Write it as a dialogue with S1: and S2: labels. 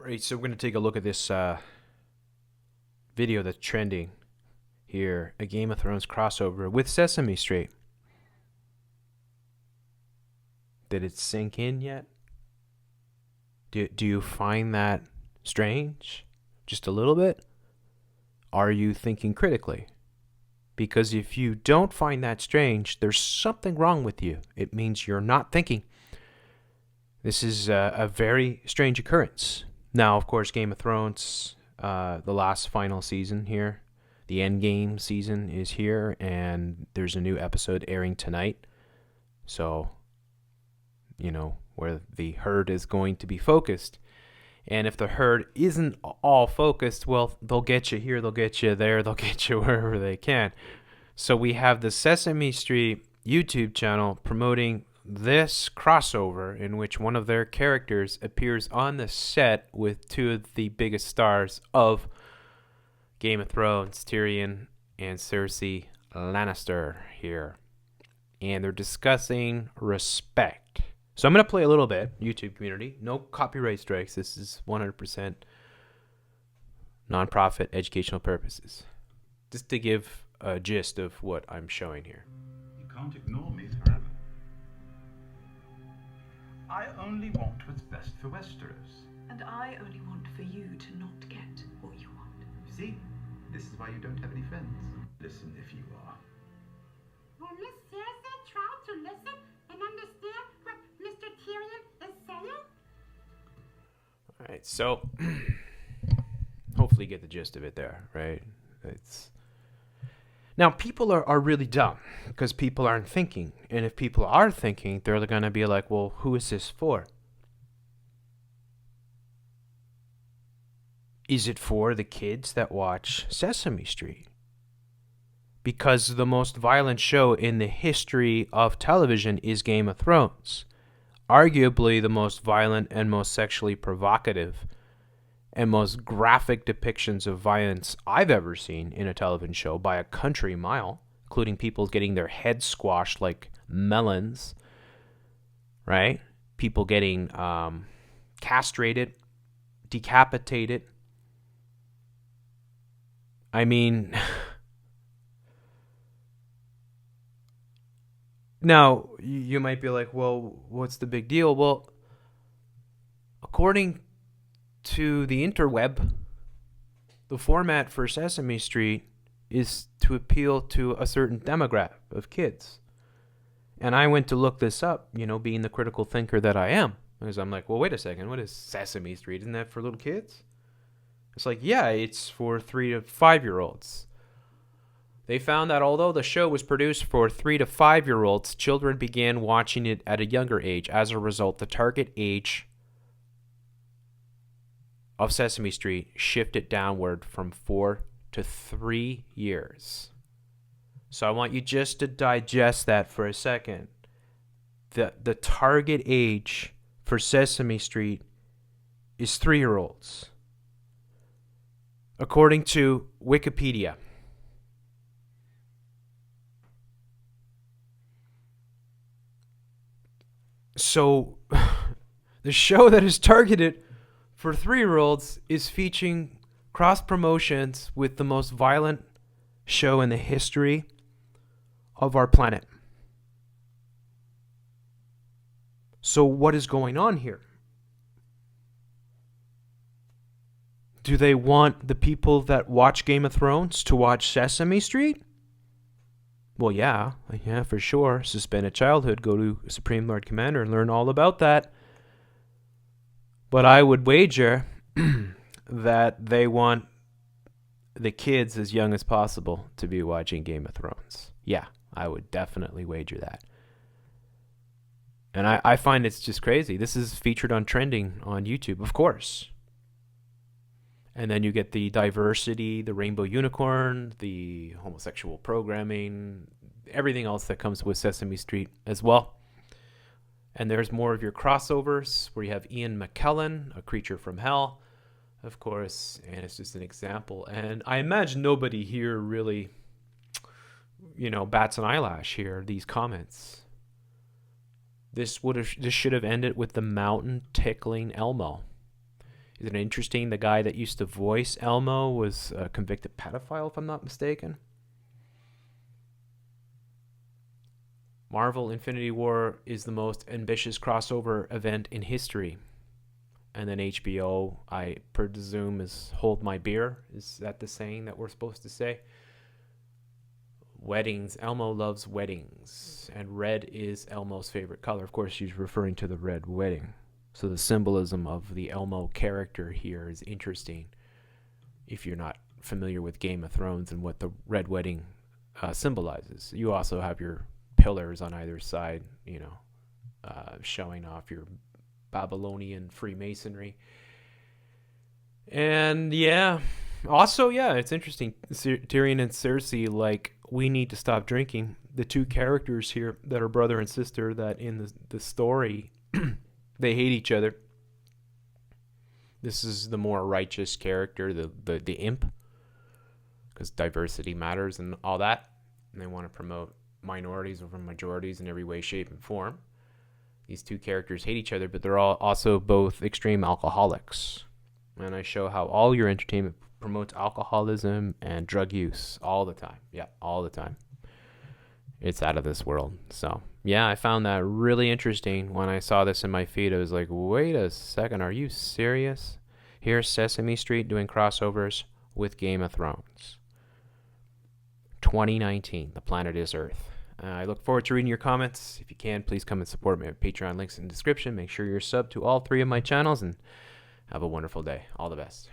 S1: Right, so we're going to take a look at this video that's trending here, a Game of Thrones crossover with Sesame Street. Did it sink in yet? Do you find that strange? Just a little bit? Are you thinking critically? Because if you don't find that strange, there's something wrong with you. It means you're not thinking. This is a very strange occurrence. Now, of course, Game of Thrones, the last final season here, the end game season is here, and there's a new episode airing tonight. So, where the herd is going to be focused. And if the herd isn't all focused, well, they'll get you here, they'll get you there, they'll get you wherever they can. So we have the Sesame Street YouTube channel promoting this crossover in which one of their characters appears on the set with two of the biggest stars of Game of Thrones, Tyrion and Cersei Lannister here. And they're discussing respect. So I'm going to play a little bit, YouTube community. No copyright strikes. This is 100% nonprofit educational purposes. Just to give a gist of what I'm showing here.
S2: You can't ignore me forever. I only want what's best for Westeros.
S3: And I only want for you to not get what you want.
S2: See? This is why you don't have any friends. Listen if you are.
S4: Will Miss Cersei try to listen and understand what Mr. Tyrion is saying?
S1: All right, so hopefully you get the gist of it there, right? Now, people are really dumb because people aren't thinking. And if people are thinking, they're going to be like, well, who is this for? Is it for the kids that watch Sesame Street? Because the most violent show in the history of television is Game of Thrones. Arguably the most violent and most sexually provocative and most graphic depictions of violence I've ever seen in a television show by a country mile, including people getting their heads squashed like melons, right? People getting castrated, decapitated. I mean, now you might be like, well, what's the big deal? Well, according to the interweb, the format for Sesame Street is to appeal to a certain demographic of kids. And I went to look this up, being the critical thinker that I am. Because I'm like, well, wait a second, what is Sesame Street? Isn't that for little kids? It's like, yeah, it's for 3 to 5-year-olds. They found that although the show was produced for 3 to 5-year-olds, children began watching it at a younger age. As a result, the target age of Sesame Street shifted downward from 4 to 3 years. So I want you just to digest that for a second. The target age for Sesame Street is 3-year-olds. According to Wikipedia. So the show that is targeted for 3-year-olds is featuring cross promotions with the most violent show in the history of our planet. So what is going on here? Do they want the people that watch Game of Thrones to watch Sesame Street? Well, yeah, for sure. Suspend a childhood, go to Supreme Lord Commander and learn all about that. But I would wager that they want the kids as young as possible to be watching Game of Thrones. Yeah, I would definitely wager that. And I find it's just crazy. This is featured on trending on YouTube, of course. And then you get the diversity, the rainbow unicorn, the homosexual programming, everything else that comes with Sesame Street as well. And there's more of your crossovers where you have Ian McKellen, a creature from hell, of course, and it's just an example. And I imagine nobody here really, bats an eyelash here, these comments. This should have ended with the mountain tickling Elmo. Isn't it interesting? The guy that used to voice Elmo was a convicted pedophile, if I'm not mistaken. Marvel Infinity War is the most ambitious crossover event in history. And then HBO, I presume, is hold my beer. Is that the saying that we're supposed to say? Weddings. Elmo loves weddings. And red is Elmo's favorite color. Of course, she's referring to the red wedding. So the symbolism of the Elmo character here is interesting if you're not familiar with Game of Thrones and what the red wedding symbolizes. You also have your pillars on either side, showing off your Babylonian Freemasonry. And also, it's interesting. Tyrion and Cersei, we need to stop drinking. The two characters here that are brother and sister, that in the story, they hate each other. This is the more righteous character, the imp, because diversity matters and all that. And they want to promote minorities over majorities in every way, shape, and form. These two characters hate each other, but they're all also both extreme alcoholics. And I show how all your entertainment promotes alcoholism and drug use all the time. Yeah, all the time. It's out of this world. So, I found that really interesting. When I saw this in my feed, I was like, wait a second, are you serious? Here's Sesame Street doing crossovers with Game of Thrones. 2019, the planet is Earth. I look forward to reading your comments. If you can, please come and support me at Patreon. Links in the description. Make sure you're subbed to all 3 of my channels, and have a wonderful day. All the best.